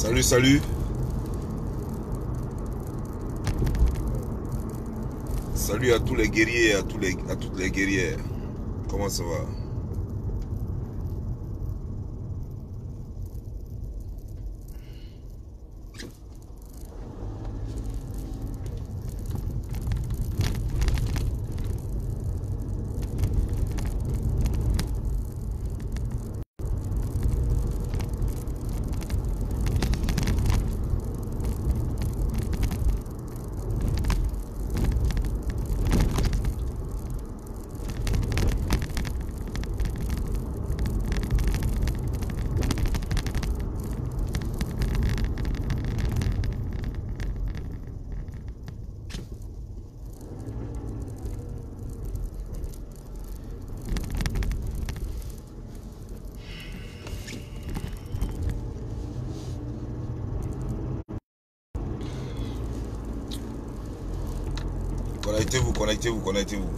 Salut, salut. Salut à tous les guerriers, à toutes les guerrières. Comment ça va? Connectez-vous, connectez-vous, connectez-vous.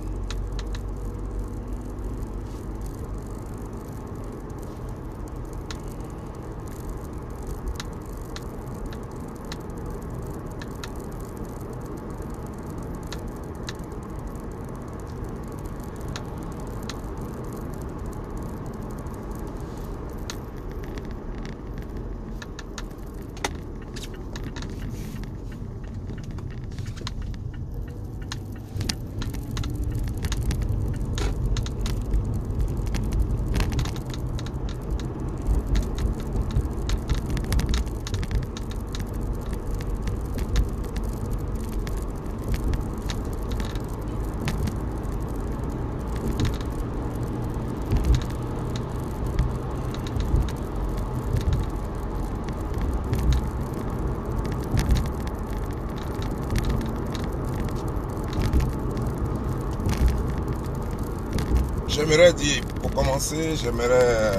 J'aimerais dire, pour commencer, j'aimerais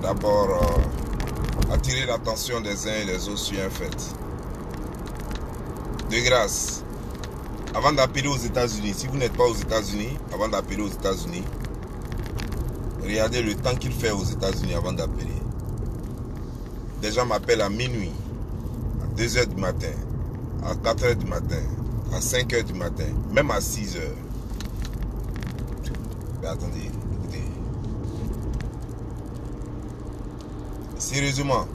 d'abord attirer l'attention des uns et des autres sur un fait. De grâce, avant d'appeler aux États-Unis, si vous n'êtes pas aux États-Unis, avant d'appeler aux États-Unis, regardez le temps qu'il fait aux États-Unis avant d'appeler. Des gens m'appellent à minuit, à 2 h du matin, à 4 h du matin, à 5 h du matin, même à 6 h. Mais attendez, écoutez. Sérieusement,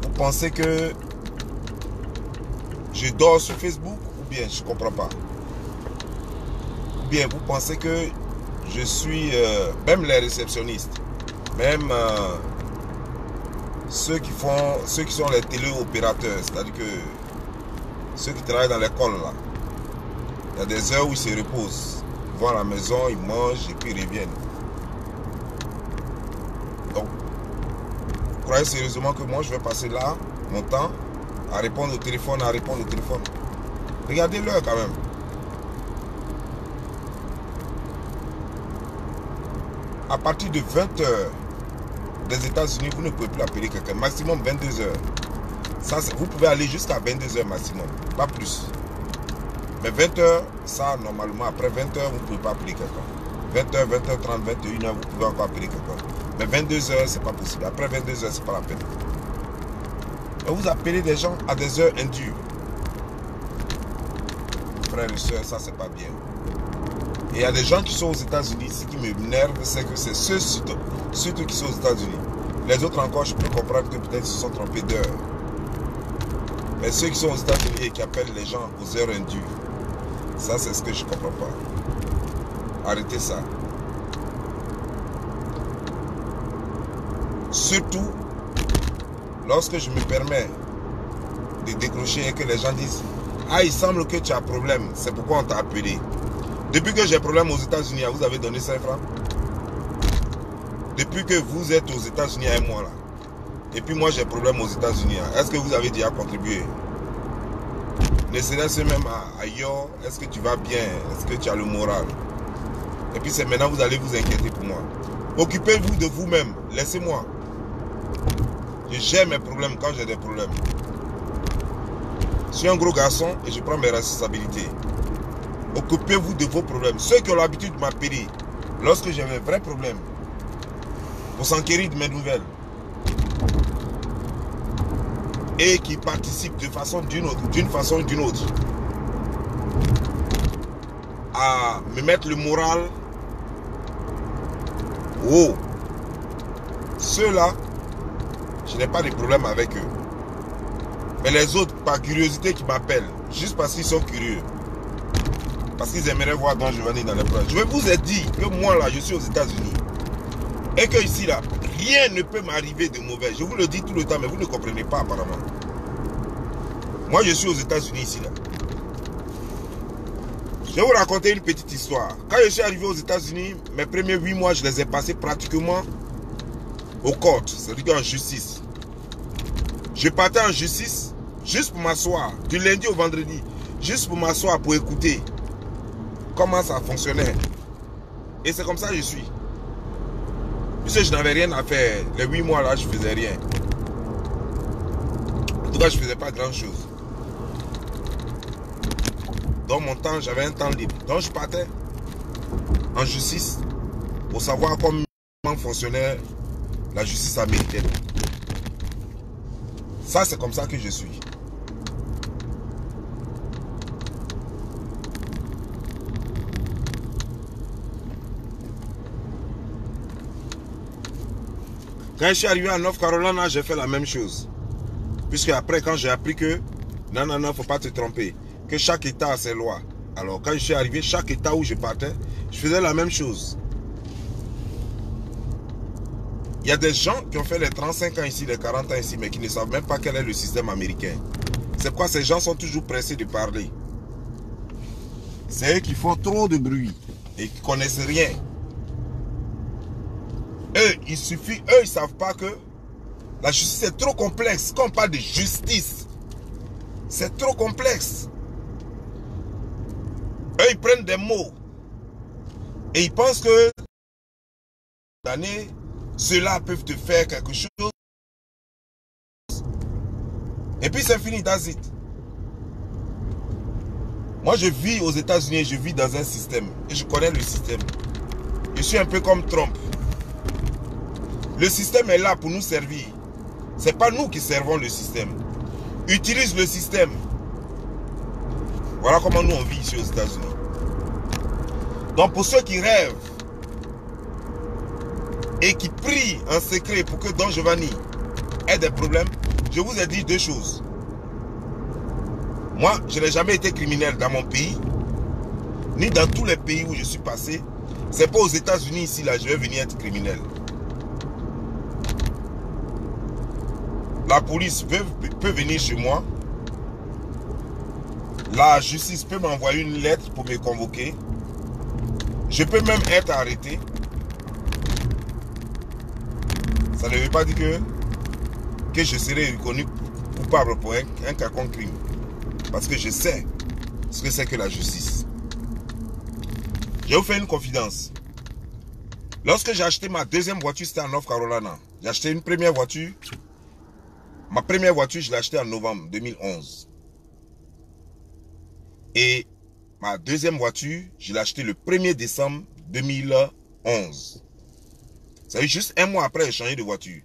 vous pensez que je dors sur Facebook ou bien je ne comprends pas? Ou bien vous pensez que je suis, même les réceptionnistes, même ceux qui sont les téléopérateurs, c'est-à-dire que ceux qui travaillent dans l'école là, il y a des heures où ils se reposent. Ils vont à la maison, ils mangent et puis ils reviennent. Donc, vous croyez sérieusement que moi je vais passer là, mon temps, à répondre au téléphone, Regardez l'heure quand même. À partir de 20 h des États-Unis, vous ne pouvez plus appeler quelqu'un. Maximum 22 h. Ça, vous pouvez aller jusqu'à 22 h maximum, pas plus. Mais 20 h, ça, normalement, après 20 h, vous ne pouvez pas appeler quelqu'un. 20 h, 20 h 30, 21 h, vous pouvez encore appeler quelqu'un. Mais 22 h, c'est pas possible. Après 22 h, c'est pas la peine. Et vous appelez des gens à des heures indues. Frères et sœurs, ça, c'est pas bien. Et il y a des gens qui sont aux États-Unis. Ce qui m'énerve, c'est que c'est ceux surtout qui sont aux États-Unis. Les autres encore, je peux comprendre que peut-être ils se sont trompés d'heure. Mais ceux qui sont aux États-Unis et qui appellent les gens aux heures indues, ça, c'est ce que je ne comprends pas. Arrêtez ça. Surtout, lorsque je me permets de décrocher et que les gens disent « Ah, il semble que tu as un problème, c'est pourquoi on t'a appelé. » Depuis que j'ai problème aux États-Unis, vous avez donné 5 francs. Depuis que vous êtes aux États-Unis à un mois là, et puis moi j'ai problème aux États-Unis, est-ce que vous avez déjà contribué? Ne serait-ce même à yo, est-ce que tu vas bien? Est-ce que tu as le moral? Et puis c'est maintenant que vous allez vous inquiéter pour moi. Occupez-vous de vous-même, laissez-moi. Je gère mes problèmes quand j'ai des problèmes. Je suis un gros garçon et je prends mes responsabilités. Occupez-vous de vos problèmes. Ceux qui ont l'habitude de m'appeler lorsque j'ai un vrai problème pour s'enquérir de mes nouvelles, et qui participent d'une façon ou d'une autre à me mettre le moral haut. Ceux-là, je n'ai pas de problème avec eux. Mais les autres, par curiosité, qui m'appellent, juste parce qu'ils sont curieux, parce qu'ils aimeraient voir Don Giovanni dans les plans. Je vais vous dire que moi là, je suis aux États-Unis et que ici là, rien ne peut m'arriver de mauvais. Je vous le dis tout le temps, mais vous ne comprenez pas apparemment. Moi, je suis aux États-Unis ici là. Je vais vous raconter une petite histoire. Quand je suis arrivé aux États-Unis, mes premiers 8 mois, je les ai passés pratiquement au court, c'est-à-dire en justice. Je partais en justice juste pour m'asseoir, du lundi au vendredi, juste pour m'asseoir, pour écouter comment ça fonctionnait. Et c'est comme ça que je suis. Puisque je n'avais rien à faire, les 8 mois là, je faisais rien. En tout cas, je ne faisais pas grand-chose. Dans mon temps, j'avais un temps libre. Donc, je partais en justice pour savoir comment fonctionnait la justice américaine. Ça, c'est comme ça que je suis. Quand je suis arrivé à North Carolina, j'ai fait la même chose. Puisque après, quand j'ai appris que non, il ne faut pas te tromper, que chaque État a ses lois. Alors, quand je suis arrivé, chaque État où je partais, je faisais la même chose. Il y a des gens qui ont fait les 35 ans ici, les 40 ans ici, mais qui ne savent même pas quel est le système américain. C'est pourquoi ces gens sont toujours pressés de parler. C'est eux qui font trop de bruit et qui ne connaissent rien. Eux, il suffit, eux, ils ne savent pas que la justice est trop complexe. Quand on parle de justice, c'est trop complexe. Eux, ils prennent des mots et ils pensent que ceux-là peuvent te faire quelque chose. Et puis c'est fini, that's it. Moi, je vis aux États-Unis, je vis dans un système. Et je connais le système. Je suis un peu comme Trump. Le système est là pour nous servir. Ce n'est pas nous qui servons le système. Utilise le système. Voilà comment nous on vit ici aux États-Unis. Donc pour ceux qui rêvent et qui prient en secret pour que Don Giovanni ait des problèmes, je vous ai dit deux choses. Moi, je n'ai jamais été criminel dans mon pays, ni dans tous les pays où je suis passé. C'est pas aux États-Unis ici, là, je vais venir être criminel. La police peut venir chez moi. La justice peut m'envoyer une lettre pour me convoquer. Je peux même être arrêté. Ça ne veut pas dire que je serai reconnu coupable pour un quelconque crime. Parce que je sais ce que c'est que la justice. Je vais vous faire une confidence. Lorsque j'ai acheté ma deuxième voiture, c'était en North Carolina. J'ai acheté une première voiture. Ma première voiture, je l'ai achetée en novembre 2011. Et ma deuxième voiture, je l'ai achetée le 1er décembre 2011. Ça veut dire juste un mois après, j'ai changé de voiture.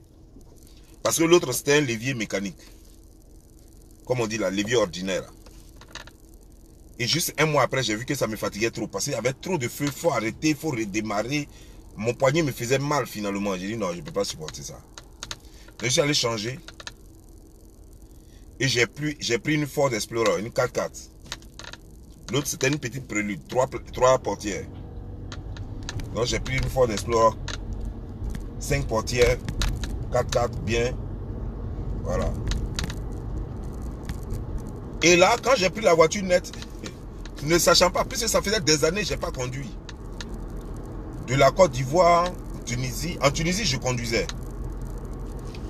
Parce que l'autre, c'était un levier mécanique. Comme on dit là, levier ordinaire. Et juste un mois après, j'ai vu que ça me fatiguait trop. Parce qu'il y avait trop de feu, il faut arrêter, il faut redémarrer. Mon poignet me faisait mal finalement. J'ai dit non, je ne peux pas supporter ça. Donc, je suis allé changer. Et j'ai pris une Ford Explorer, une 4x4. L'autre, c'était une petite Prélude, 3 portières. Donc, j'ai pris une Ford Explorer, 5 portières, 4x4, bien. Voilà. Et là, quand j'ai pris la voiture nette, ne sachant pas, puisque ça faisait des années que je n'ai pas conduit. De la Côte d'Ivoire, en Tunisie, je conduisais.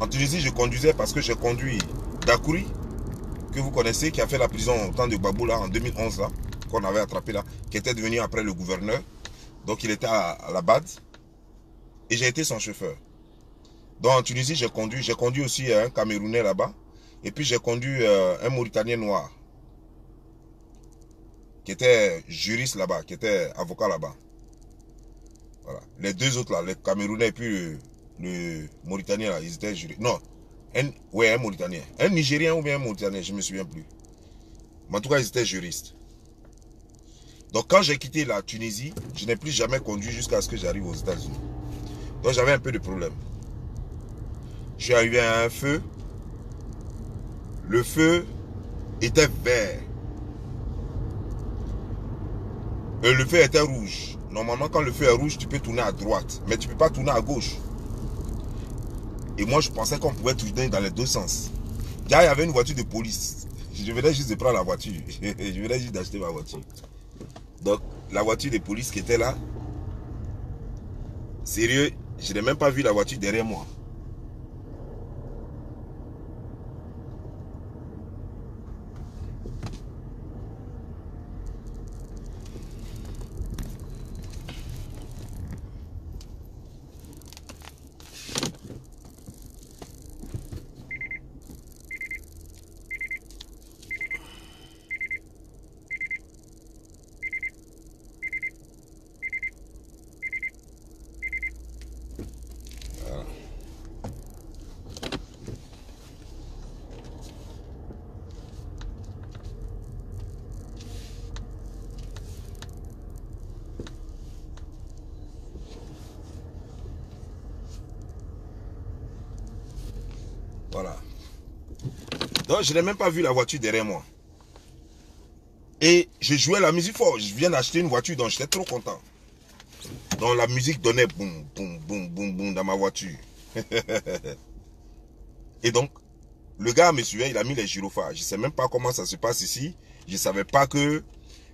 En Tunisie, je conduisais parce que j'ai conduit Dakouri, que vous connaissez, qui a fait la prison au temps de Babou, là, en 2011, là, qu'on avait attrapé là, qui était devenu après le gouverneur. Donc, il était à la BAD. Et j'ai été son chauffeur. Donc, en Tunisie, j'ai conduit aussi un Camerounais là-bas. Et puis, j'ai conduit un Mauritanien noir, qui était juriste là-bas, qui était avocat là-bas. Voilà. Les deux autres là, le Camerounais et puis le Mauritanien là, ils étaient juristes. Non, Ouais, un Mauritanien. Un Nigérien ou bien un Mauritanien, je ne me souviens plus. Mais en tout cas, ils étaient juristes. Donc quand j'ai quitté la Tunisie, je n'ai plus jamais conduit jusqu'à ce que j'arrive aux États-Unis. Donc j'avais un peu de problème. Je suis arrivé à un feu. Le feu était vert. Le feu était rouge. Normalement, quand le feu est rouge, tu peux tourner à droite. Mais tu ne peux pas tourner à gauche. Et moi, je pensais qu'on pouvait tourner dans les deux sens. Là, il y avait une voiture de police. Je venais juste de prendre la voiture. Je venais juste d'acheter ma voiture. Donc, la voiture de police qui était là, sérieux, je n'ai même pas vu la voiture derrière moi. Voilà. Donc, je n'ai même pas vu la voiture derrière moi. Et je jouais la musique fort. Je viens d'acheter une voiture, donc j'étais trop content. Donc, la musique donnait boum, boum, boum, boum, boum dans ma voiture. Et donc, le gars me suivait, il a mis les gyrophares. Je ne sais même pas comment ça se passe ici. Je ne savais pas que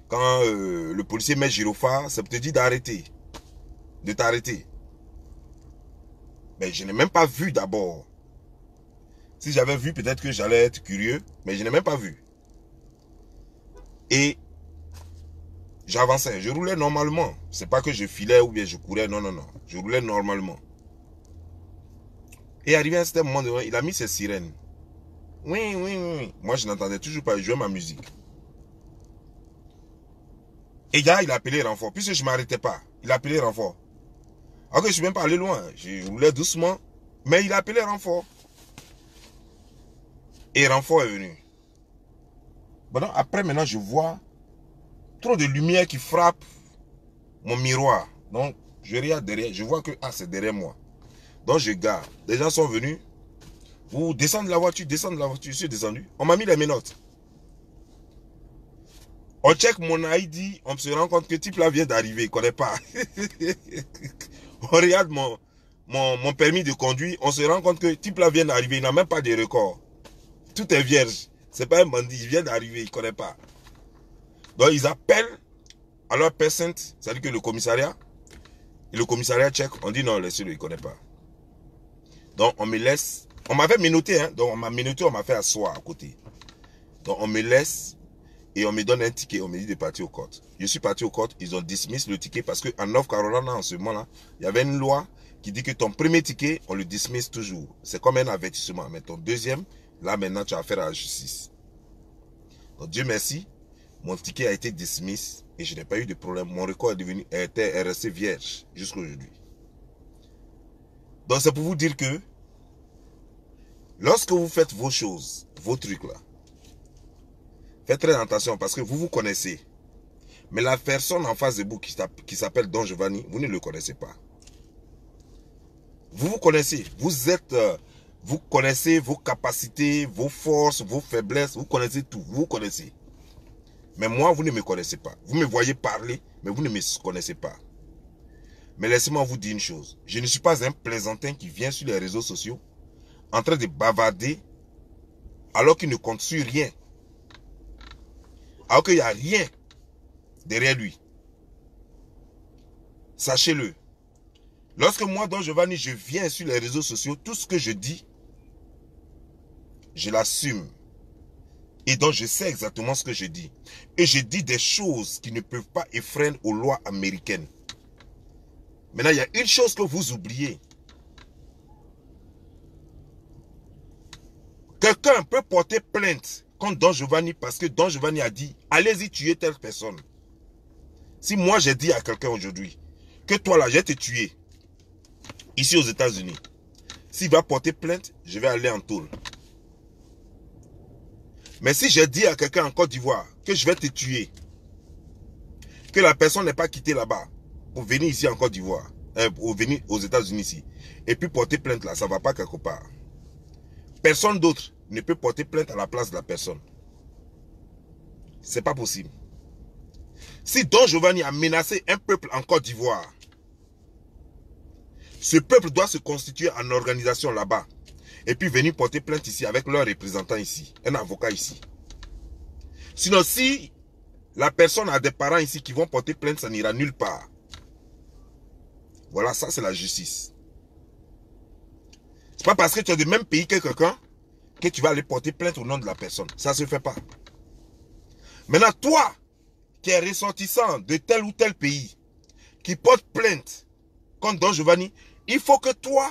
quand le policier met gyrophare, ça peut te dire d'arrêter. De t'arrêter. Mais je n'ai même pas vu d'abord. Si j'avais vu, peut-être que j'allais être curieux, mais je n'ai même pas vu. Et j'avançais, je roulais normalement. C'est pas que je filais ou bien je courais, non, non, non. Je roulais normalement. Et arrivé à un certain moment, il a mis ses sirènes. Oui, oui, oui. Moi, je n'entendais toujours pas, je jouais ma musique. Et là, il a appelé renfort, puisque je ne m'arrêtais pas. Il a appelé renfort. Alors que je ne suis même pas allé loin. Je roulais doucement, mais il a appelé renfort. Et renfort est venu. Bon, donc, après, maintenant, je vois trop de lumière qui frappe mon miroir. Donc, je regarde derrière, je vois que c'est derrière moi. Donc, je garde. Les gens sont venus. Vous descendez de la voiture, descendez de la voiture. Je suis descendu. On m'a mis les menottes. On check mon ID, on se rend compte que type là vient d'arriver, il ne connaît pas. On regarde mon permis de conduire, on se rend compte que type là vient d'arriver, il n'a même pas de record. Tout est vierge. C'est pas un bandit, il vient d'arriver, il ne connaît pas. Donc ils appellent à leur personne, c'est-à-dire que le commissariat, et le commissariat check, on dit non, laissez-le, il ne connaît pas. Donc on me laisse, on m'avait menotté, hein, donc on m'a menotté, on m'a fait asseoir à côté. Donc on me laisse et on me donne un ticket, on me dit de partir au court. Je suis parti au court, ils ont dismiss le ticket parce qu'en North Carolina, en ce moment-là, il y avait une loi qui dit que ton premier ticket, on le dismiss toujours. C'est comme un avertissement, mais ton deuxième, là maintenant tu as affaire à la justice. Donc Dieu merci, mon ticket a été dismiss et je n'ai pas eu de problème. Mon record est resté vierge jusqu'à aujourd'hui. Donc c'est pour vous dire que lorsque vous faites vos choses, vos trucs là, faites très attention parce que vous vous connaissez. Mais la personne en face de vous qui s'appelle Don Giovanni, vous ne le connaissez pas. Vous vous connaissez. Vous connaissez vos capacités, vos forces, vos faiblesses. Vous connaissez tout. Vous vous connaissez. Mais moi, vous ne me connaissez pas. Vous me voyez parler, mais vous ne me connaissez pas. Mais laissez-moi vous dire une chose. Je ne suis pas un plaisantin qui vient sur les réseaux sociaux en train de bavarder alors qu'il ne compte sur rien. Alors qu'il n'y a rien derrière lui. Sachez-le. Lorsque moi, Don Giovanni, je viens sur les réseaux sociaux, tout ce que je dis, je l'assume. Et donc, je sais exactement ce que je dis. Et je dis des choses qui ne peuvent pas effreiner aux lois américaines. Maintenant, il y a une chose que vous oubliez. Quelqu'un peut porter plainte contre Don Giovanni parce que Don Giovanni a dit, allez-y tuer telle personne. Si moi, j'ai dit à quelqu'un aujourd'hui que toi là, j'ai te tué, ici aux États-Unis, S'il va porter plainte, je vais aller en tôle. Mais si je dis à quelqu'un en Côte d'Ivoire que je vais te tuer, que la personne n'est pas quittée là-bas pour venir ici en Côte d'Ivoire, pour venir aux États-Unis ici, et puis porter plainte là, ça ne va pas quelque part. Personne d'autre ne peut porter plainte à la place de la personne. C'est pas possible. Si Don Giovanni a menacé un peuple en Côte d'Ivoire, ce peuple doit se constituer en organisation là-bas. Et puis venir porter plainte ici avec leur représentant ici, un avocat ici. Sinon, si la personne a des parents ici qui vont porter plainte, ça n'ira nulle part. Voilà, ça c'est la justice. C'est pas parce que tu es du même pays que quelqu'un que tu vas aller porter plainte au nom de la personne. Ça ne se fait pas. Maintenant, toi, qui es ressortissant de tel ou tel pays, qui porte plainte contre Don Giovanni, il faut que toi,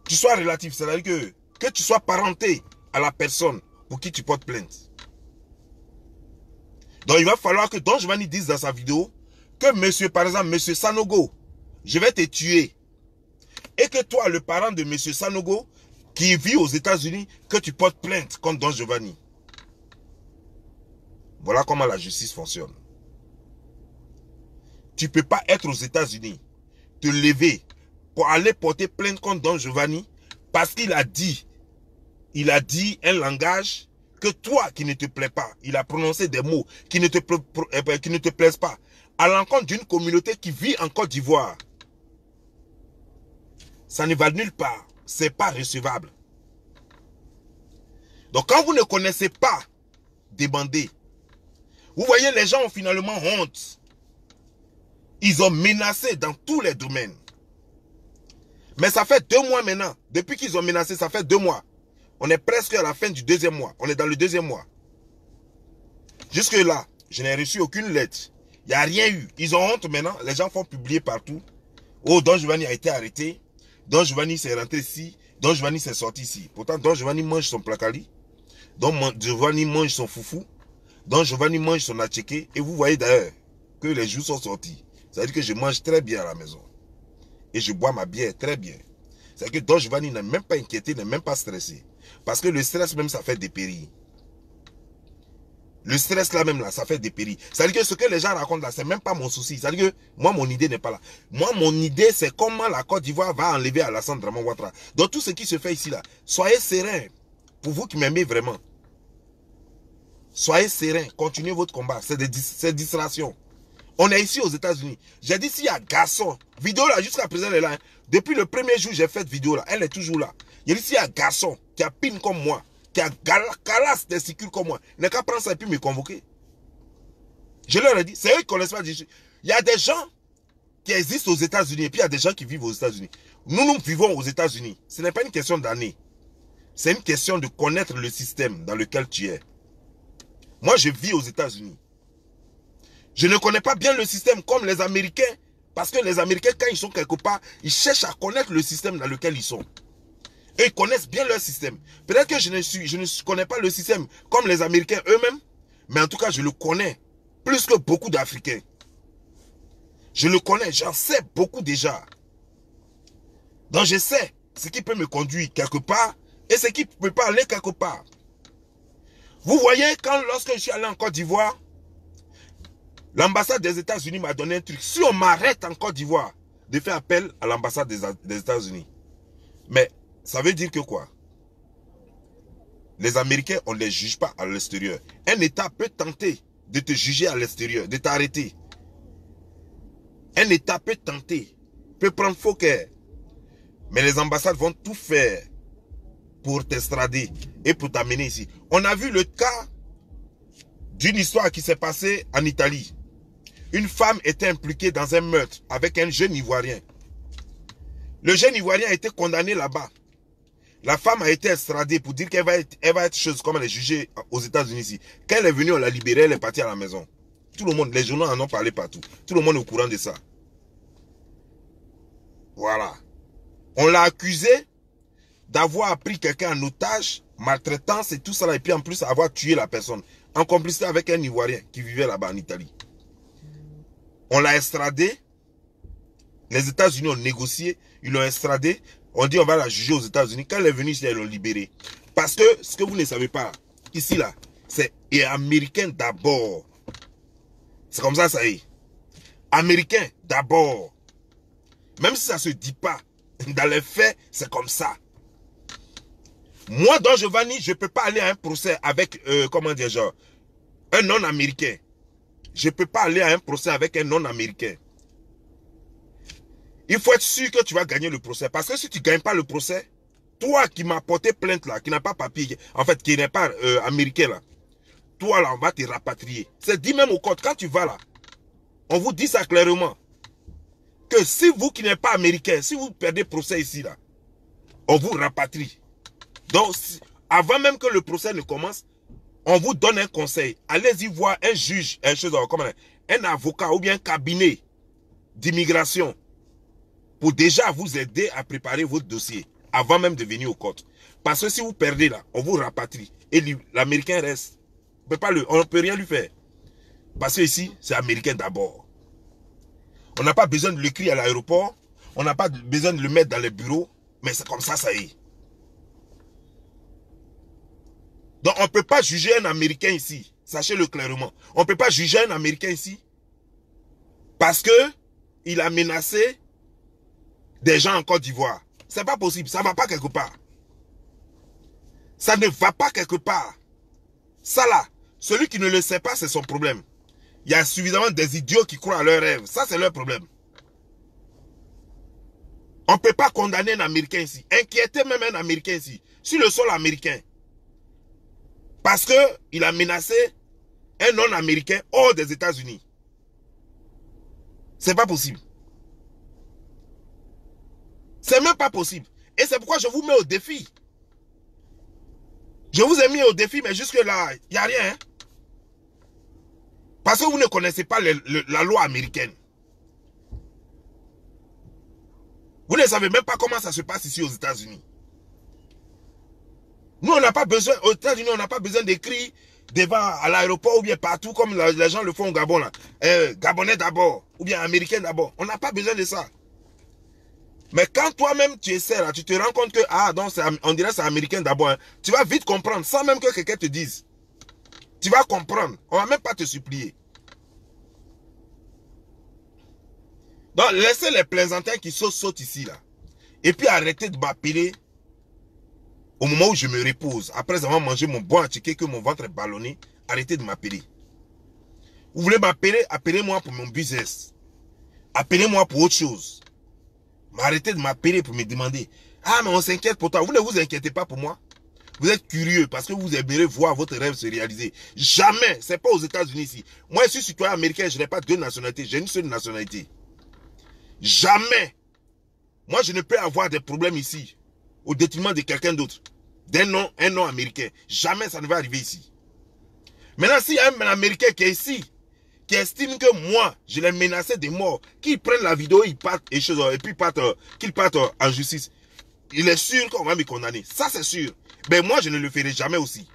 tu sois relatif. C'est-à-dire que tu sois parenté à la personne pour qui tu portes plainte. Donc, il va falloir que Don Giovanni dise dans sa vidéo que monsieur, par exemple, monsieur Sanogo, je vais te tuer. Et que toi, le parent de monsieur Sanogo, qui vit aux États-Unis, que tu portes plainte contre Don Giovanni. Voilà comment la justice fonctionne. Tu ne peux pas être aux États-Unis, te lever pour aller porter plainte contre Don Giovanni parce qu'il a dit un langage que toi qui ne te plaît pas, il a prononcé des mots qui ne te plaisent pas à l'encontre d'une communauté qui vit en Côte d'Ivoire. Ça ne va nulle part. C'est pas recevable. Donc quand vous ne connaissez pas demander, vous voyez, les gens ont finalement honte. Ils ont menacé dans tous les domaines. Mais ça fait 2 mois maintenant. Depuis qu'ils ont menacé, ça fait 2 mois. On est presque à la fin du 2e mois. On est dans le 2e mois. Jusque là, je n'ai reçu aucune lettre. Il n'y a rien eu. Ils ont honte maintenant. Les gens font publier partout. Oh, Don Giovanni a été arrêté. Don Giovanni s'est rentré ici. Don Giovanni s'est sorti ici. Pourtant, Don Giovanni mange son placali. Don Giovanni mange son foufou. Don Giovanni mange son atchéké. Et vous voyez d'ailleurs que les jours sont sortis. Ça veut dire que je mange très bien à la maison. Et je bois ma bière très bien. C'est que Don Giovanni n'est même pas inquiété, n'est même pas stressé. Parce que le stress même, ça fait dépérir. Le stress là même, là, ça fait dépérir. C'est-à-dire que ce que les gens racontent là, c'est même pas mon souci. C'est-à-dire que moi, mon idée n'est pas là. Moi, mon idée, c'est comment la Côte d'Ivoire va enlever Alassane Draman Ouattara. Donc tout ce qui se fait ici là, soyez serein. Pour vous qui m'aimez vraiment. Soyez serein. Continuez votre combat. C'est des distractions. On est ici aux États-Unis. J'ai dit s'il y a garçon, vidéo là, jusqu'à présent, elle est là. Hein. Depuis le premier jour, j'ai fait vidéo là. Elle est toujours là. J'ai dit s'il y a garçon qui a pine comme moi, qui a calasse testicule comme moi, il n'a qu'à prendre ça et puis me convoquer. Je leur ai dit, c'est eux qui connaissent pas. Il y a des gens qui existent aux États-Unis et puis il y a des gens qui vivent aux États-Unis. Nous vivons aux États-Unis. Ce n'est pas une question d'année. C'est une question de connaître le système dans lequel tu es. Moi, je vis aux États-Unis. Je ne connais pas bien le système comme les Américains. Parce que les Américains, quand ils sont quelque part, ils cherchent à connaître le système dans lequel ils sont. Et ils connaissent bien leur système. Peut-être que je ne connais pas le système comme les Américains eux-mêmes. Mais en tout cas, je le connais. Plus que beaucoup d'Africains. Je le connais. J'en sais beaucoup déjà. Donc je sais ce qui peut me conduire quelque part. Et ce qui ne peut pas aller quelque part. Vous voyez, lorsque je suis allé en Côte d'Ivoire, l'ambassade des États-Unis m'a donné un truc. Si on m'arrête en Côte d'Ivoire, de faire appel à l'ambassade des États-Unis. Mais ça veut dire que quoi? Les Américains, on ne les juge pas à l'extérieur. Un État peut tenter de te juger à l'extérieur, de t'arrêter. Un État peut tenter, peut prendre faux cœur. Mais les ambassades vont tout faire pour t'estrader et pour t'amener ici. On a vu le cas d'une histoire qui s'est passée en Italie. Une femme était impliquée dans un meurtre avec un jeune Ivoirien. Le jeune Ivoirien a été condamné là-bas. La femme a été extradée pour dire qu'elle va être chose comme elle est jugée aux États-Unis ici. Quand elle est venue, on l'a libérée, elle est partie à la maison. Tout le monde, les journaux en ont parlé partout. Tout le monde est au courant de ça. Voilà. On l'a accusé d'avoir pris quelqu'un en otage, maltraitance et tout ça là, et puis en plus avoir tué la personne. En complicité avec un Ivoirien qui vivait là-bas en Italie. On l'a extradé. Les États-Unis ont négocié. Ils l'ont extradé. On dit on va la juger aux États-Unis. Quand elle est venue ici, elle l'a libérée. Parce que ce que vous ne savez pas, ici là, c'est américain d'abord. C'est comme ça, ça y est. Américain d'abord. Même si ça ne se dit pas, dans les faits, c'est comme ça. Moi, Don Giovanni, je ne peux pas aller à un procès avec, comment dire, genre, un non-américain. Je ne peux pas aller à un procès avec un non-américain. Il faut être sûr que tu vas gagner le procès. Parce que si tu ne gagnes pas le procès, toi qui m'as porté plainte là, qui n'a pas papier, en fait, qui n'est pas américain là, toi là, on va te rapatrier. C'est dit même au code, quand tu vas là, on vous dit ça clairement. Que si vous qui n'êtes pas américain, si vous perdez procès ici là, on vous rapatrie. Donc, avant même que le procès ne commence, on vous donne un conseil. Allez-y voir un juge, un avocat ou bien un cabinet d'immigration pour déjà vous aider à préparer votre dossier avant même de venir au court. Parce que si vous perdez là, on vous rapatrie. Et l'Américain reste. On ne peut rien lui faire. Parce que ici, c'est américain d'abord. On n'a pas besoin de l'écrire à l'aéroport. On n'a pas besoin de le mettre dans les bureaux. Mais c'est comme ça, ça y est. Donc, on ne peut pas juger un Américain ici. Sachez-le clairement. On ne peut pas juger un Américain ici. Parce que il a menacé des gens en Côte d'Ivoire. C'est pas possible. Ça ne va pas quelque part. Ça ne va pas quelque part. Ça là, celui qui ne le sait pas, c'est son problème. Il y a suffisamment des idiots qui croient à leurs rêves. Ça, c'est leur problème. On ne peut pas condamner un Américain ici. Inquiéter même un Américain ici. Sur le sol américain. Parce qu'il a menacé un non-américain hors des États-Unis. C'est pas possible. C'est même pas possible. Et c'est pourquoi je vous mets au défi. Je vous ai mis au défi, mais jusque-là, il n'y a rien. Hein? Parce que vous ne connaissez pas la loi américaine. Vous ne savez même pas comment ça se passe ici aux États-Unis. Nous, on n'a pas besoin, aux États-Unis, on n'a pas besoin d'écrire devant à l'aéroport ou bien partout comme les gens le font au Gabon. Là. Gabonais d'abord, ou bien Américain d'abord. On n'a pas besoin de ça. Mais quand toi-même tu essaies là, tu te rends compte que, ah, donc on dirait que c'est Américain d'abord. Hein. Tu vas vite comprendre, sans même que quelqu'un te dise. Tu vas comprendre. On ne va même pas te supplier. Donc, laissez les plaisantins qui sautent ici, là. Et puis, arrêtez de m'appeler au moment où je me repose. Après avoir mangé mon bon attiqué, que mon ventre est ballonné, arrêtez de m'appeler. Vous voulez m'appeler? Appelez-moi pour mon business. Appelez-moi pour autre chose. Mais arrêtez de m'appeler pour me demander. Ah, mais on s'inquiète pour toi. Vous ne vous inquiétez pas pour moi. Vous êtes curieux parce que vous aimeriez voir votre rêve se réaliser. Jamais. Ce n'est pas aux États-Unis ici. Moi, je suis citoyen américain. Je n'ai pas deux nationalités. J'ai une seule nationalité. Jamais. Moi, je ne peux avoir des problèmes ici au détriment de quelqu'un d'autre. Un nom américain. Jamais ça ne va arriver ici. Maintenant, s'il y a un Américain qui est ici, qui estime que moi, je l'ai menacé de mort, qu'il prenne la vidéo, il parte et puis qu'il parte en justice, il est sûr qu'on va me condamner. Ça, c'est sûr. Mais moi, je ne le ferai jamais aussi.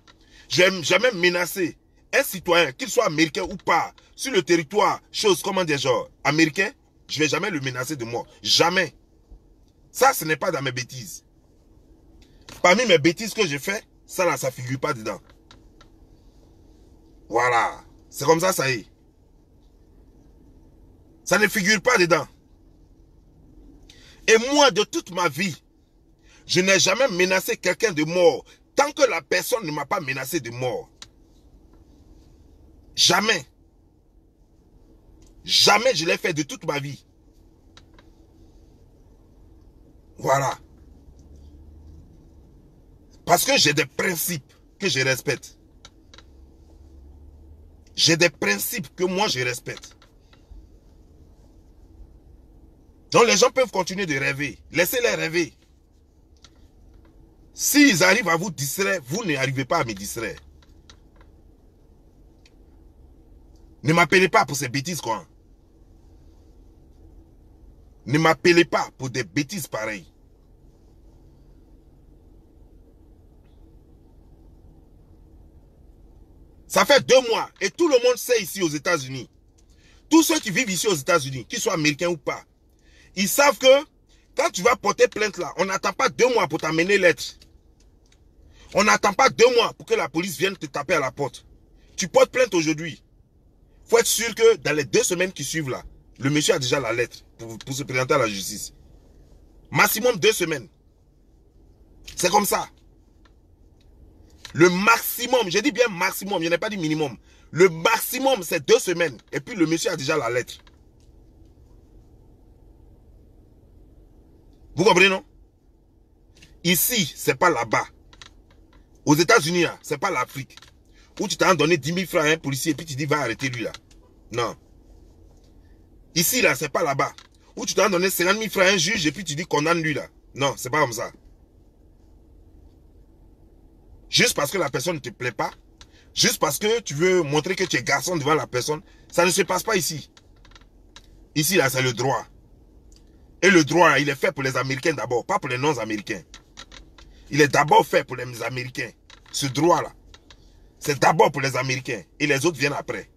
Je n'ai jamais menacé un citoyen, qu'il soit américain ou pas, sur le territoire, comment dire, genre, américain, je ne vais jamais le menacer de mort. Jamais. Ça, ce n'est pas dans mes bêtises. Parmi mes bêtises que j'ai fait, ça là, ça ne figure pas dedans. Voilà. C'est comme ça, ça y est. Ça ne figure pas dedans. Et moi, de toute ma vie, je n'ai jamais menacé quelqu'un de mort tant que la personne ne m'a pas menacé de mort. Jamais. Jamais je l'ai fait de toute ma vie. Voilà. Parce que j'ai des principes que je respecte. J'ai des principes que moi je respecte. Donc les gens peuvent continuer de rêver. Laissez-les rêver. S'ils arrivent à vous distraire, vous n'arrivez pas à me distraire. Ne m'appelez pas pour ces bêtises, quoi. Ne m'appelez pas pour des bêtises pareilles. Ça fait 2 mois et tout le monde sait ici aux États-Unis. Tous ceux qui vivent ici aux États-Unis, qu'ils soient américains ou pas, ils savent que Quand tu vas porter plainte là, on n'attend pas 2 mois pour t'amener lettre. On n'attend pas 2 mois pour que la police vienne te taper à la porte. Tu portes plainte aujourd'hui. Il faut être sûr que dans les 2 semaines qui suivent là, le monsieur a déjà la lettre pour se présenter à la justice. Maximum 2 semaines. C'est comme ça. Le maximum, j'ai dit bien maximum, je n'ai pas dit minimum. Le maximum, c'est 2 semaines. Et puis le monsieur a déjà la lettre. Vous comprenez, non? Ici, c'est pas là-bas. Aux États-Unis, c'est pas l'Afrique. Où tu t'as donné 10 000 francs à un policier et puis tu dis va arrêter lui là. Non. Ici, là, c'est pas là-bas. Où tu t'as donné 50 000 francs à un juge et puis tu dis condamne lui là. Non, c'est pas comme ça. Juste parce que la personne ne te plaît pas, juste parce que tu veux montrer que tu es garçon devant la personne, ça ne se passe pas ici. Ici, là, c'est le droit. Et le droit, il est fait pour les Américains d'abord, pas pour les non-Américains. Il est d'abord fait pour les Américains. Ce droit-là, c'est d'abord pour les Américains. Et les autres viennent après.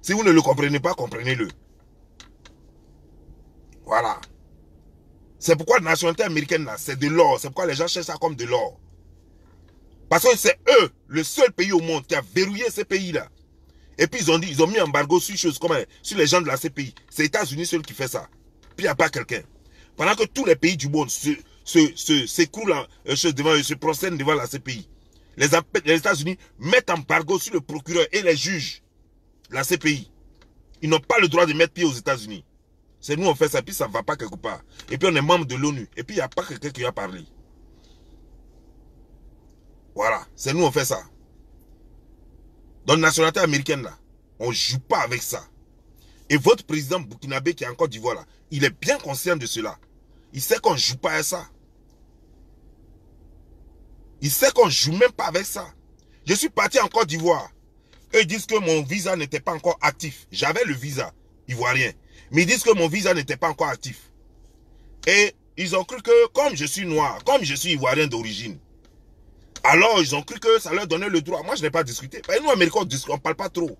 Si vous ne le comprenez pas, comprenez-le. Voilà. C'est pourquoi la nationalité américaine, là, c'est de l'or. C'est pourquoi les gens cherchent ça comme de l'or. Parce que c'est eux, le seul pays au monde qui a verrouillé ces pays-là. Et puis ils ont mis embargo sur choses comme sur les gens de la CPI. C'est les États-Unis seuls qui fait ça. Puis il n'y a pas quelqu'un. Pendant que tous les pays du monde s'écroulent, se prosternent devant la CPI. Les États-Unis mettent embargo sur le procureur et les juges. La CPI. Ils n'ont pas le droit de mettre pied aux États-Unis. C'est nous on fait ça, puis ça ne va pas quelque part. Et puis on est membre de l'ONU. Et puis il n'y a pas quelqu'un qui a parlé. Voilà. C'est nous on fait ça. Dans la nationalité américaine, là, on ne joue pas avec ça. Et votre président burkinabé qui est en Côte d'Ivoire, là, il est bien conscient de cela. Il sait qu'on ne joue pas avec ça. Il sait qu'on ne joue même pas avec ça. Je suis parti en Côte d'Ivoire. Eux disent que mon visa n'était pas encore actif. J'avais le visa ivoirien. Mais ils disent que mon visa n'était pas encore actif. Et ils ont cru que, comme je suis noir, comme je suis ivoirien d'origine, alors ils ont cru que ça leur donnait le droit. Moi, je n'ai pas discuté. Nous, Américains, on ne parle pas trop.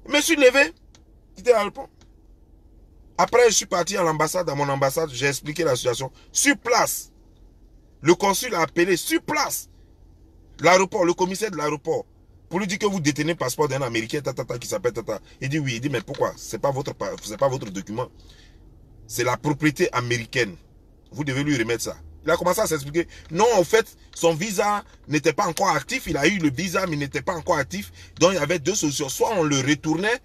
Je me suis levé, quitté le pont. Après, je suis parti à l'ambassade, à mon ambassade, j'ai expliqué la situation. Sur place, le consul a appelé sur place l'aéroport, le commissaire de l'aéroport, pour lui dire que vous détenez le passeport d'un Américain, qui s'appelle Tata. Il dit oui, il dit mais pourquoi? C'est pas votre document. C'est la propriété américaine. Vous devez lui remettre ça. Il a commencé à s'expliquer. Non, en fait, son visa n'était pas encore actif. Il a eu le visa, mais il n'était pas encore actif. Donc, il y avait 2 solutions. Soit on le retournait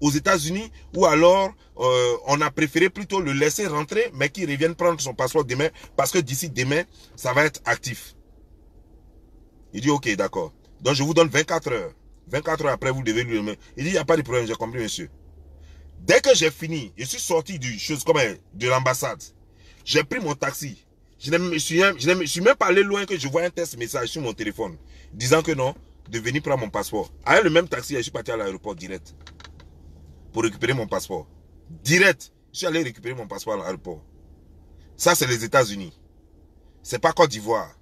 aux États-Unis, ou alors on a préféré plutôt le laisser rentrer, mais qu'il revienne prendre son passeport demain, parce que d'ici demain, ça va être actif. Il dit, ok, d'accord. Donc, je vous donne 24 heures. 24 heures après, vous devez lui remettre. Il dit, il n'y a pas de problème, j'ai compris, monsieur. Dès que j'ai fini, je suis sorti de l'ambassade. J'ai pris mon taxi. Je ne suis même pas allé loin que je vois un test message sur mon téléphone disant que non, de venir prendre mon passeport. Avec le même taxi, je suis parti à l'aéroport direct pour récupérer mon passeport. Direct, je suis allé récupérer mon passeport à l'aéroport. Ça, c'est les États-Unis. C'est pas Côte d'Ivoire.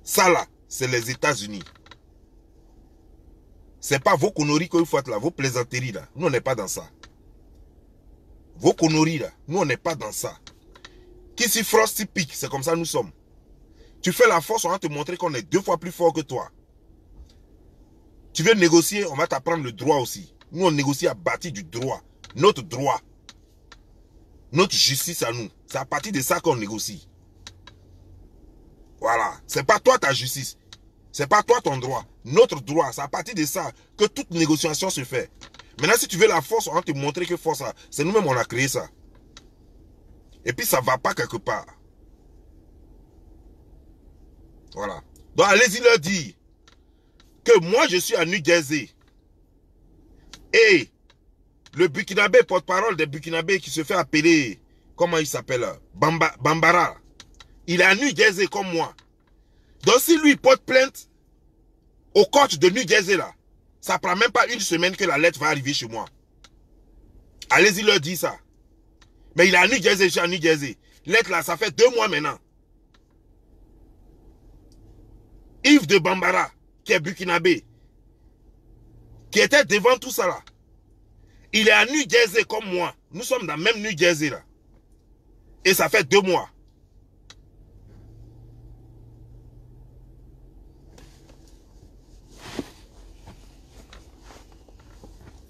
Ça là, c'est les États-Unis. C'est pas vos conneries que vous faites là, vos plaisanteries là. Nous, on n'est pas dans ça. Vos conneries là, nous, on n'est pas dans ça. Qui s'y frotte, s'y pique, c'est comme ça nous sommes. Tu fais la force, on va te montrer qu'on est 2 fois plus fort que toi. Tu veux négocier, on va t'apprendre le droit aussi. Nous, on négocie à partir du droit. Notre droit. Notre justice à nous. C'est à partir de ça qu'on négocie. Voilà. C'est pas toi ta justice. C'est pas toi ton droit. Notre droit, c'est à partir de ça que toute négociation se fait. Maintenant, si tu veux la force, on va te montrer que force, c'est nous-mêmes on a créé ça. Et puis ça ne va pas quelque part. Voilà. Donc allez-y leur dire que moi je suis à New Jersey. Et le Burkinabé, porte-parole des Burkinabés qui se fait appeler, comment il s'appelle, Bambara. Il est à New Jersey comme moi. Donc si lui porte plainte au coach de New Jersey là, ça ne prend même pas 1 semaine que la lettre va arriver chez moi. Allez-y leur dire ça. Mais il est à New Jersey, je suis à New Jersey. Lettre là, ça fait 2 mois maintenant. Yves de Bambara, qui est burkinabé, qui était devant tout ça là. Il est à New Jersey comme moi. Nous sommes dans le même New Jersey là. Et ça fait 2 mois.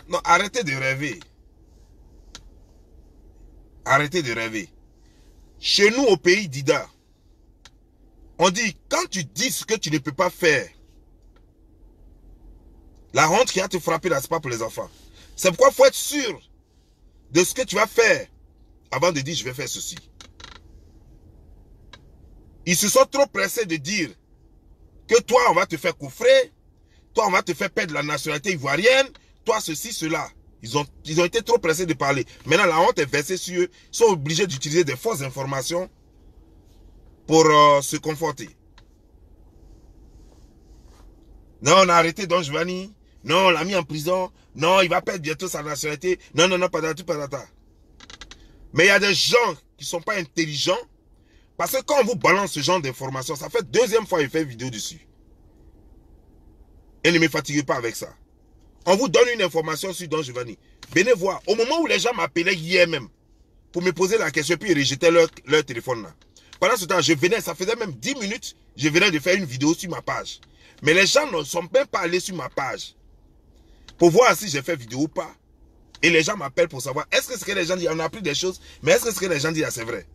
Non, arrêtez de rêver. Arrêtez de rêver. Chez nous, au pays d'Ida, on dit, quand tu dis ce que tu ne peux pas faire, la honte qui a te frappé là, c'est pas pour les enfants. C'est pourquoi il faut être sûr de ce que tu vas faire avant de dire, je vais faire ceci. Ils se sont trop pressés de dire que toi, on va te faire coffrer, toi, on va te faire perdre la nationalité ivoirienne, toi, ceci, cela. Ils ont été trop pressés de parler. Maintenant, la honte est versée sur eux. Ils sont obligés d'utiliser des fausses informations pour se conforter. Non, on a arrêté Don Giovanni. Non, on l'a mis en prison. Non, il va perdre bientôt sa nationalité. Non, non, non, patati patata. Mais il y a des gens qui ne sont pas intelligents. Parce que quand on vous balance ce genre d'informations, ça fait 2e fois qu'il fait une vidéo dessus. Et ne me fatiguez pas avec ça. On vous donne une information sur Don Giovanni. Venez voir. Au moment où les gens m'appelaient hier même pour me poser la question, puis ils rejetaient leur téléphone là. Pendant ce temps, je venais, ça faisait même 10 minutes, je venais de faire une vidéo sur ma page. Mais les gens ne sont même pas allés sur ma page pour voir si j'ai fait vidéo ou pas. Et les gens m'appellent pour savoir, est-ce que ce que les gens disent, on a appris des choses, mais est-ce que ce que les gens disent, c'est vrai?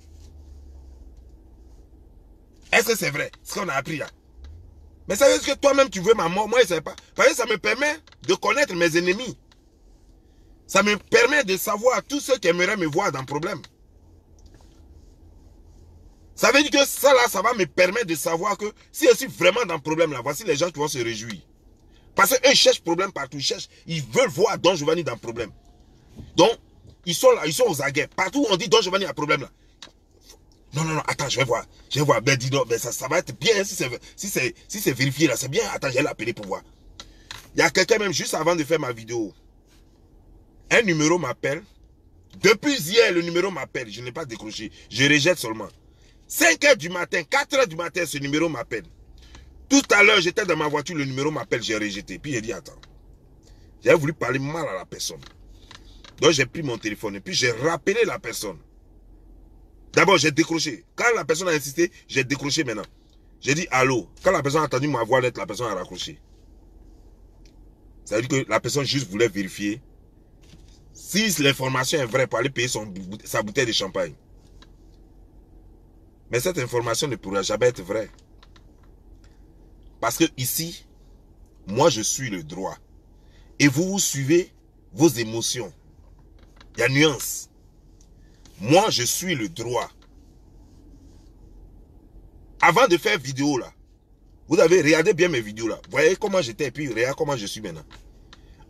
Est-ce que c'est vrai, ce qu'on a appris là? Mais ça veut dire que toi-même, tu veux ma mort, moi, je ne sais pas. Parce que ça me permet de connaître mes ennemis. Ça me permet de savoir tous ceux qui aimeraient me voir dans le problème. Ça veut dire que ça là, ça va me permettre de savoir que si je suis vraiment dans le problème là, voici les gens qui vont se réjouir. Parce qu'eux, ils cherchent problème partout, ils veulent voir Don Giovanni dans le problème. Donc, ils sont là, ils sont aux aguets. Partout où on dit Don Giovanni a un problème là. Non, non, non, attends, je vais voir. Ben dis donc, ben ça va être bien si c'est vérifié là, c'est bien. Attends, je vais l'appeler pour voir. Il y a quelqu'un même juste avant de faire ma vidéo. Un numéro m'appelle. Depuis hier, le numéro m'appelle. Je n'ai pas décroché. Je rejette seulement. 5 h du matin, 4 h du matin, ce numéro m'appelle. Tout à l'heure, j'étais dans ma voiture, le numéro m'appelle, j'ai rejeté. Puis j'ai dit, attends. J'avais voulu parler mal à la personne. Donc j'ai pris mon téléphone et puis j'ai rappelé la personne. D'abord, j'ai décroché. Quand la personne a insisté, j'ai décroché maintenant. J'ai dit allô. Quand la personne a entendu ma voix lettre, la personne a raccroché. Ça veut dire que la personne juste voulait vérifier si l'information est vraie pour aller payer sa bouteille de champagne. Mais cette information ne pourra jamais être vraie. Parce que ici, moi je suis le droit. Et vous suivez vos émotions. Il y a nuance. Moi je suis le droit. Avant de faire vidéo là, vous avez regardé bien mes vidéos là. Voyez comment j'étais et puis regardez comment je suis maintenant.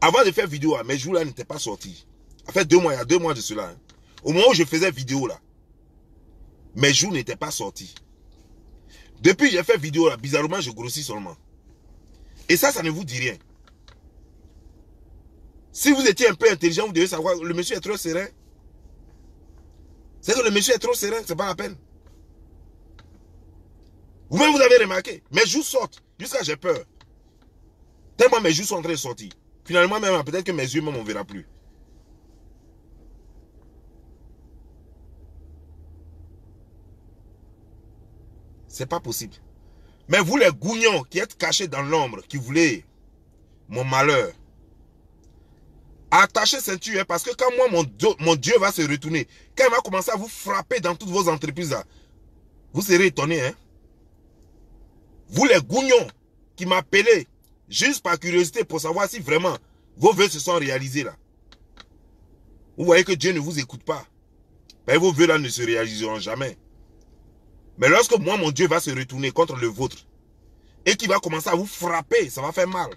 Avant de faire vidéo là, mes jours là n'étaient pas sortis. Ça fait 2 mois, il y a 2 mois de cela. Hein. Au moment où je faisais vidéo là, mes jours n'étaient pas sortis. Depuis que j'ai fait vidéo là, bizarrement je grossis seulement. Et ça ne vous dit rien. Si vous étiez un peu intelligent, vous devez savoir, le monsieur est trop serein. C'est que le monsieur est trop serein, c'est pas la peine. Vous-même, vous avez remarqué, mes joues sortent, jusqu'à j'ai peur. Tellement mes joues sont en train de sortir. Finalement, même peut-être que mes yeux, même, on ne verra plus. C'est pas possible. Mais vous, les gougnons qui êtes cachés dans l'ombre, qui voulez mon malheur, attachez ceinture, hein, parce que quand moi, mon Dieu va se retourner, quand il va commencer à vous frapper dans toutes vos entreprises, là, vous serez étonnés. Hein? Vous, les gougnons qui m'appelez juste par curiosité pour savoir si vraiment vos vœux se sont réalisés là. Vous voyez que Dieu ne vous écoute pas. Ben, vos vœux là ne se réaliseront jamais. Mais lorsque moi, mon Dieu va se retourner contre le vôtre et qu'il va commencer à vous frapper, ça va faire mal.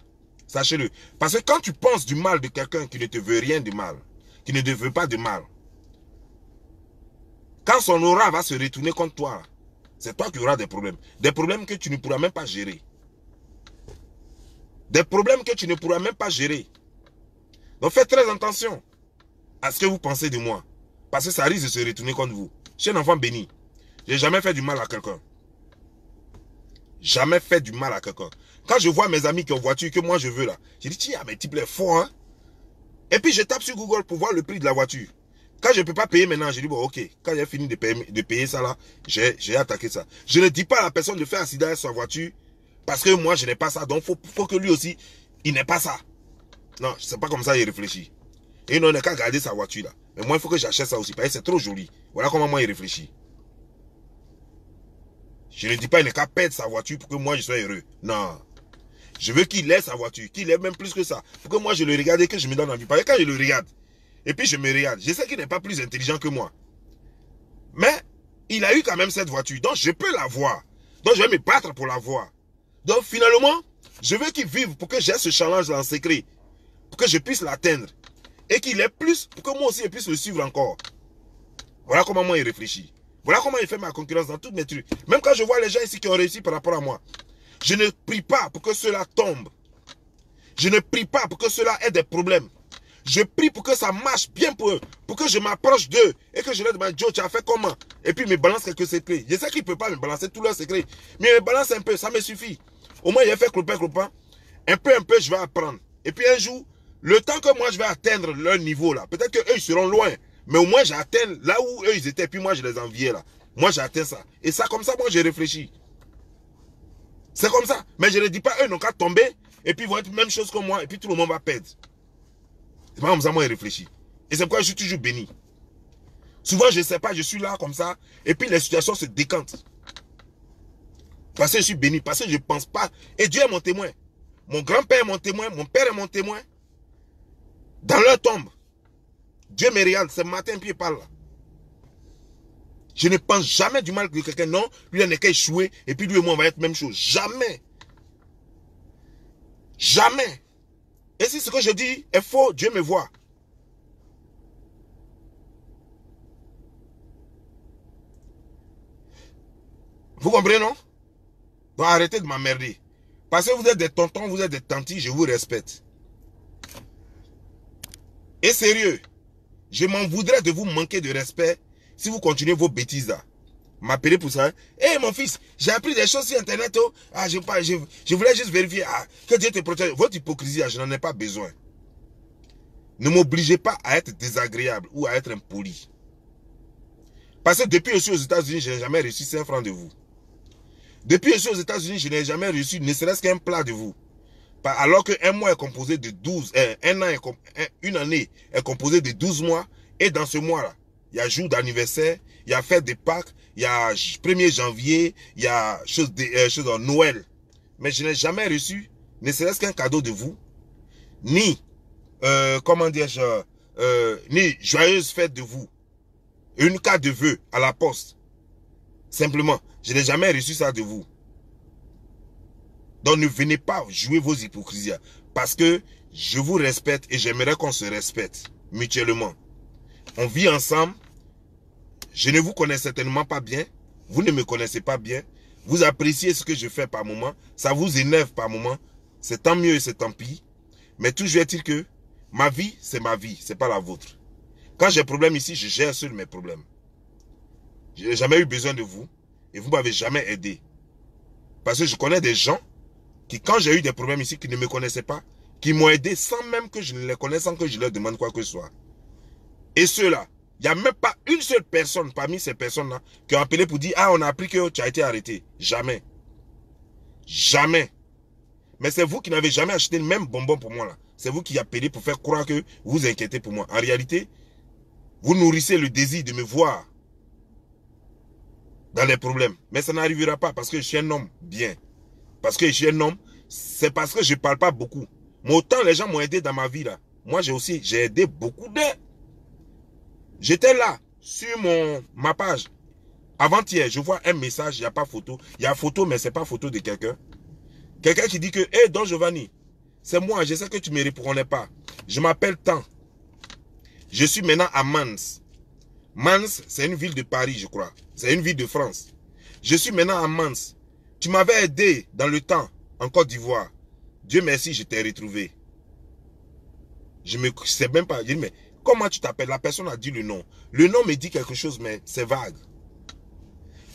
Sachez-le. Parce que quand tu penses du mal de quelqu'un qui ne te veut rien de mal, qui ne te veut pas de mal, quand son aura va se retourner contre toi, c'est toi qui auras des problèmes. Des problèmes que tu ne pourras même pas gérer. Des problèmes que tu ne pourras même pas gérer. Donc faites très attention à ce que vous pensez de moi. Parce que ça risque de se retourner contre vous. Je suis un enfant béni. Je n'ai jamais fait du mal à quelqu'un. Jamais fait du mal à quelqu'un. Quand je vois mes amis qui ont voiture que moi je veux là, je dis tiens, mais type les forts, hein. Et puis je tape sur Google pour voir le prix de la voiture. Quand je ne peux pas payer maintenant, je dis bon ok, quand j'ai fini de payer ça là, j'ai attaqué ça. Je ne dis pas à la personne de faire accident sur sa voiture parce que moi je n'ai pas ça. Donc faut que lui aussi, il n'ait pas ça. Non, c'est pas comme ça il réfléchit. Et non, on n'a qu'à garder sa voiture là. Mais moi il faut que j'achète ça aussi parce que c'est trop joli. Voilà comment moi il réfléchit. Je ne dis pas il n'a qu'à perdre sa voiture pour que moi je sois heureux. Non. Je veux qu'il ait sa voiture, qu'il ait même plus que ça. Pour que moi je le regarde et que je me donne envie. Parce que quand je le regarde, et puis je me regarde, je sais qu'il n'est pas plus intelligent que moi. Mais il a eu quand même cette voiture. Donc je peux l'avoir. Donc je vais me battre pour l'avoir. Donc finalement, je veux qu'il vive pour que j'ai ce challenge en secret. Pour que je puisse l'atteindre. Et qu'il ait plus, pour que moi aussi je puisse le suivre encore. Voilà comment moi il réfléchit. Voilà comment il fait ma concurrence dans toutes mes trucs. Même quand je vois les gens ici qui ont réussi par rapport à moi. Je ne prie pas pour que cela tombe. Je ne prie pas pour que cela ait des problèmes. Je prie pour que ça marche bien pour eux. Pour que je m'approche d'eux. Et que je leur demande, Joe, tu as fait comment? Et puis il me balance quelques secrets. Je sais qu'il ne peut pas me balancer tous leurs secrets. Mais il me balance un peu, ça me suffit. Au moins, il a fait clopin. Un peu, je vais apprendre. Et puis un jour, le temps que moi je vais atteindre leur niveau là, peut-être qu'eux ils seront loin. Mais au moins j'atteins là où eux ils étaient. Puis moi je les enviais là. Moi j'atteins ça. Et ça comme ça, moi j'ai réfléchi. C'est comme ça. Mais je ne dis pas, eux n'ont qu'à tomber. Et puis ils vont être la même chose que moi. Et puis tout le monde va perdre. C'est pas comme ça, moi, je réfléchis. Et c'est pourquoi je suis toujours béni. Souvent, je ne sais pas, je suis là comme ça. Et puis les situations se décantent. Parce que je suis béni. Parce que je ne pense pas. Et Dieu est mon témoin. Mon grand-père est mon témoin. Mon père est mon témoin. Dans leur tombe. Dieu me regarde. Ce matin, puis il parle là. Je ne pense jamais du mal de quelqu'un. Non, lui, il n'est qu'à échouer. Et puis lui et moi, on va être la même chose. Jamais. Jamais. Et si ce que je dis est faux, Dieu me voit. Vous comprenez, non? Donc arrêtez de m'emmerder. Parce que vous êtes des tontons, vous êtes des tantis, je vous respecte. Et sérieux, je m'en voudrais de vous manquer de respect si vous continuez vos bêtises là. M'appeler pour ça. Hé mon fils, j'ai appris des choses sur internet. Oh. Ah, je voulais juste vérifier. Ah, que Dieu te protège. Votre hypocrisie, je n'en ai pas besoin. Ne m'obligez pas à être désagréable ou à être impoli. Parce que depuis que je suis aux États-Unis, je n'ai jamais reçu 5 francs de vous. Depuis que je suis aux États-Unis, je n'ai jamais reçu ne serait-ce qu'un plat de vous. Alors qu'un mois est composé de 12, une année est composée de 12 mois. Et dans ce mois-là, il y a jour d'anniversaire, il y a fête de Pâques, il y a 1er janvier, il y a chose de Noël. Mais je n'ai jamais reçu ne serait-ce qu'un cadeau de vous, ni, comment dire-je, ni joyeuse fête de vous. Une carte de vœux à la poste. Simplement, je n'ai jamais reçu ça de vous. Donc ne venez pas jouer vos hypocrisies. Parce que je vous respecte et j'aimerais qu'on se respecte mutuellement. On vit ensemble. Je ne vous connais certainement pas bien. Vous ne me connaissez pas bien. Vous appréciez ce que je fais par moment. Ça vous énerve par moment. C'est tant mieux et c'est tant pis. Mais toujours est-il que ma vie, c'est ma vie. C'est pas la vôtre. Quand j'ai un problème ici, je gère seul mes problèmes. Je n'ai jamais eu besoin de vous. Et vous ne m'avez jamais aidé. Parce que je connais des gens qui, quand j'ai eu des problèmes ici, qui ne me connaissaient pas, qui m'ont aidé sans même que je ne les connaisse, sans que je leur demande quoi que ce soit. Et ceux-là, il n'y a même pas une seule personne parmi ces personnes-là qui ont appelé pour dire « Ah, on a appris que tu as été arrêté. » Jamais. Jamais. Mais c'est vous qui n'avez jamais acheté le même bonbon pour moi là. C'est vous qui appelez pour faire croire que vous vous inquiétez pour moi. En réalité, vous nourrissez le désir de me voir dans les problèmes. Mais ça n'arrivera pas parce que je suis un homme bien. Parce que je suis un homme, c'est parce que je ne parle pas beaucoup. Mais autant les gens m'ont aidé dans ma vie là. Moi j'ai aidé beaucoup d'eux. J'étais là, sur ma page. Avant-hier, je vois un message, il n'y a pas photo. Il y a photo, mais ce n'est pas photo de quelqu'un. Quelqu'un qui dit que, hé, Don Giovanni, c'est moi, je sais que tu ne me répondais pas. Je m'appelle tant. Je suis maintenant à Mans. Mans, c'est une ville de Paris, je crois. C'est une ville de France. Je suis maintenant à Mans. Tu m'avais aidé dans le temps, en Côte d'Ivoire. Dieu merci, je t'ai retrouvé. Je ne sais même pas. Je dis, mais comment tu t'appelles? La personne a dit le nom. Le nom me dit quelque chose, mais c'est vague.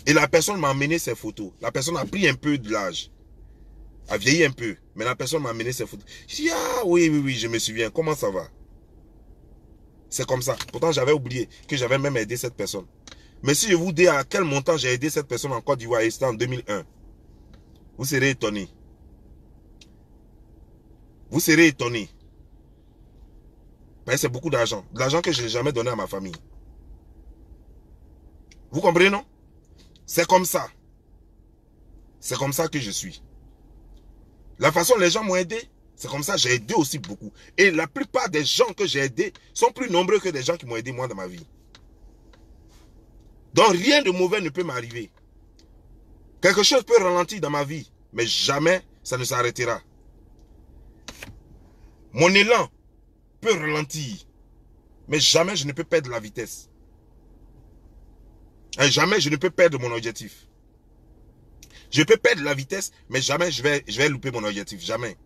Et la personne m'a amené ses photos. La personne a pris un peu de l'âge. A vieilli un peu. Mais la personne m'a amené ses photos. Je dis, ah oui, je me souviens. Comment ça va? C'est comme ça. Pourtant, j'avais oublié que j'avais même aidé cette personne. Mais si je vous dis à quel montant j'ai aidé cette personne en Côte d'Ivoire, et c'était en 2001, vous serez étonné. Vous serez étonné. C'est beaucoup d'argent. De l'argent que je n'ai jamais donné à ma famille. Vous comprenez, non? C'est comme ça. C'est comme ça que je suis. La façon dont les gens m'ont aidé, c'est comme ça, j'ai aidé aussi beaucoup. Et la plupart des gens que j'ai aidés sont plus nombreux que des gens qui m'ont aidé moi dans ma vie. Donc rien de mauvais ne peut m'arriver. Quelque chose peut ralentir dans ma vie, mais jamais ça ne s'arrêtera. Mon élan peut ralentir, mais jamais je ne peux perdre la vitesse. Et jamais je ne peux perdre mon objectif. Je peux perdre la vitesse, mais jamais je vais louper mon objectif. Jamais.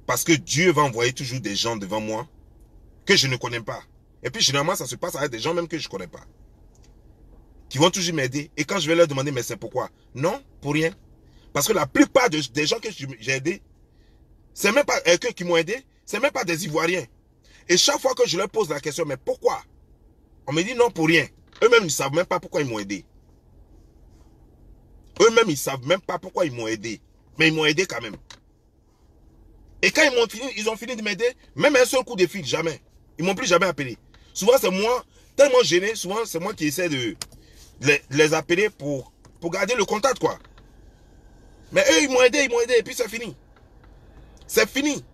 Parce que Dieu va envoyer toujours des gens devant moi que je ne connais pas. Et puis généralement, ça se passe avec des gens même que je ne connais pas. Qui vont toujours m'aider. Et quand je vais leur demander, mais c'est pourquoi? Non, pour rien. Parce que la plupart des gens que j'ai aidés, c'est même pas eux qui m'ont aidé, c'est même pas des Ivoiriens. Et chaque fois que je leur pose la question, mais pourquoi? On me dit non, pour rien. Eux-mêmes, ils ne savent même pas pourquoi ils m'ont aidé. Eux-mêmes, ils ne savent même pas pourquoi ils m'ont aidé. Mais ils m'ont aidé quand même. Et quand ils ont fini de m'aider, même un seul coup de fil, jamais. Ils ne m'ont plus jamais appelé. Souvent, c'est moi, tellement gêné, souvent, c'est moi qui essaie de les appeler pour garder le contact, quoi. Mais eux, ils m'ont aidé, et puis c'est fini. C'est fini.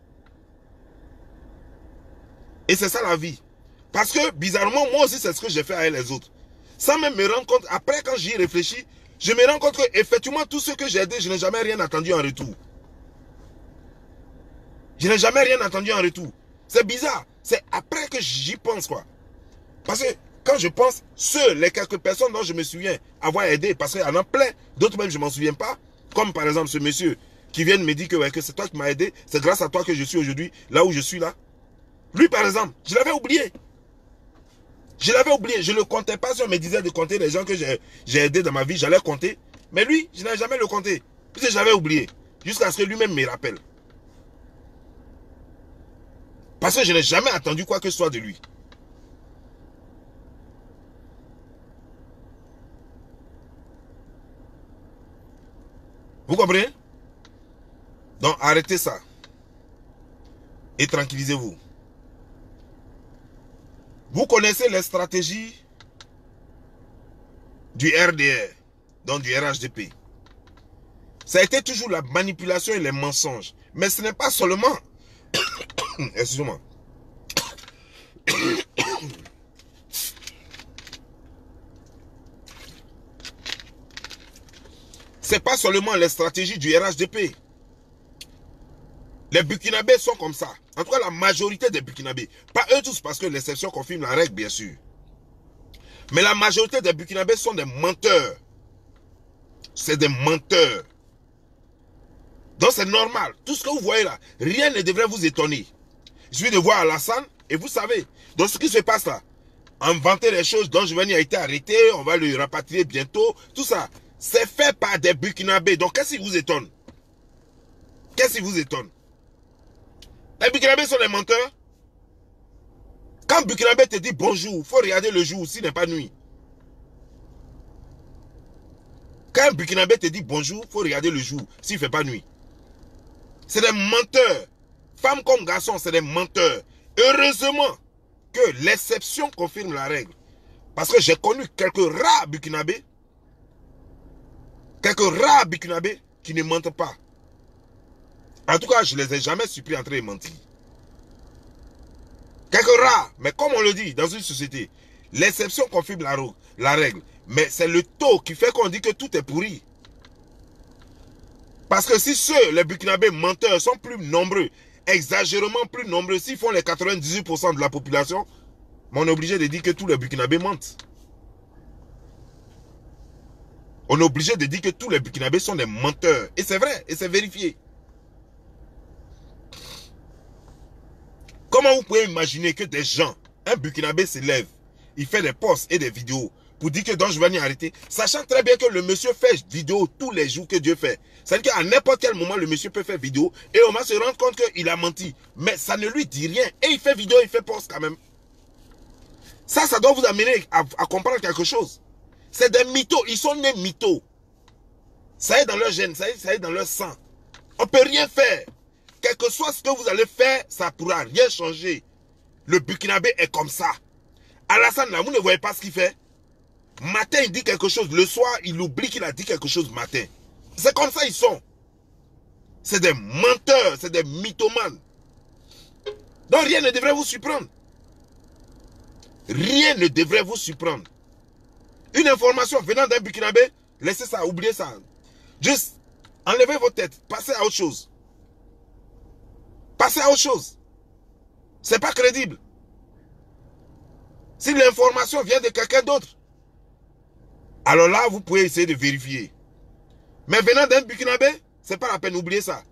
Et c'est ça la vie. Parce que, bizarrement, moi aussi, c'est ce que j'ai fait avec les autres. Sans même me rendre compte, après, quand j'y réfléchis, je me rends compte que, effectivement, tous ceux que j'ai aidés, je n'ai jamais rien attendu en retour. Je n'ai jamais rien entendu en retour. C'est bizarre. C'est après que j'y pense, quoi. Parce que quand je pense, les quelques personnes dont je me souviens avoir aidé, parce qu'il y en a plein, d'autres même je ne m'en souviens pas, comme par exemple ce monsieur qui vient de me dire que, ouais, que c'est toi qui m'as aidé, c'est grâce à toi que je suis aujourd'hui là où je suis là. Lui, par exemple, je l'avais oublié. Je l'avais oublié. Je ne le comptais pas si on me disait de compter les gens que j'ai aidés dans ma vie, j'allais compter. Mais lui, je n'ai jamais le compté. Puisque j'avais oublié. Jusqu'à ce que lui-même me rappelle. Parce que je n'ai jamais attendu quoi que ce soit de lui. Vous comprenez? Donc arrêtez ça. Et tranquillisez-vous. Vous connaissez les stratégies du RDR, donc du RHDP. Ça a été toujours la manipulation et les mensonges. Mais ce n'est pas seulement... Excusez-moi. C'est pas seulement les stratégies du RHDP. Les Burkinabés sont comme ça. En tout cas, la majorité des Burkinabés. Pas eux tous, parce que l'exception confirme la règle, bien sûr. Mais la majorité des Burkinabés sont des menteurs. C'est des menteurs. Donc c'est normal. Tout ce que vous voyez là, rien ne devrait vous étonner. Il suffit de voir Alassane et vous savez. Donc ce qui se passe là, inventer les choses dont Jovenny a été arrêté, on va le rapatrier bientôt, tout ça, c'est fait par des Burkinabés. Donc qu'est-ce qui vous étonne? Qu'est-ce qui vous étonne? Les Burkinabés sont des menteurs. Quand Burkinabé te dit bonjour, il faut regarder le jour, s'il n'est pas nuit. Quand Burkinabé te dit bonjour, il faut regarder le jour, s'il ne fait pas nuit. C'est des menteurs. Femmes comme garçons, c'est des menteurs. Heureusement que l'exception confirme la règle. Parce que j'ai connu quelques rares Burkinabés. Qui ne mentent pas. En tout cas, je ne les ai jamais surpris en train de mentir. Quelques rares, mais comme on le dit dans une société, l'exception confirme la règle. Mais c'est le taux qui fait qu'on dit que tout est pourri. Parce que si les Burkinabés menteurs sont plus nombreux, exagérément plus nombreux, s'ils font les 98% de la population, on est obligé de dire que tous les Burkinabés mentent. On est obligé de dire que tous les Burkinabés sont des menteurs. Et c'est vrai, et c'est vérifié. Comment vous pouvez imaginer que des gens, un Burkinabé se lève, il fait des posts et des vidéos pour dire que donc je vais y arrêter. Sachant très bien que le monsieur fait vidéo tous les jours que Dieu fait. C'est-à-dire qu'à n'importe quel moment, le monsieur peut faire vidéo et on va se rendre compte qu'il a menti. Mais ça ne lui dit rien. Et il fait vidéo, il fait post quand même. Ça doit vous amener à comprendre quelque chose. C'est des mythos. Ils sont nés mythos. Ça est dans leur gène, ça est dans leur sang. On ne peut rien faire. Quel que soit ce que vous allez faire, ça ne pourra rien changer. Le Burkinabé est comme ça. Alassane, là, vous ne voyez pas ce qu'il fait. Matin, il dit quelque chose. Le soir, il oublie qu'il a dit quelque chose matin. C'est comme ça ils sont. C'est des menteurs, c'est des mythomanes. Donc rien ne devrait vous surprendre. Rien ne devrait vous surprendre. Une information venant d'un Burkinabé, laissez ça, oubliez ça. Juste enlevez vos têtes, passez à autre chose. Passez à autre chose. C'est pas crédible. Si l'information vient de quelqu'un d'autre, alors là, vous pouvez essayer de vérifier. Mais venant d'un Burkinabé, c'est pas la peine, oubliez ça.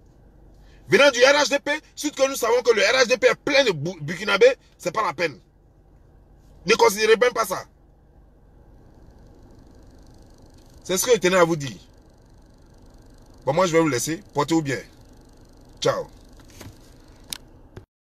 Venant du RHDP, suite que nous savons que le RHDP est plein de Burkinabé, c'est pas la peine. Ne considérez même pas ça. C'est ce que je tenais à vous dire. Bon, moi je vais vous laisser. Portez-vous bien. Ciao.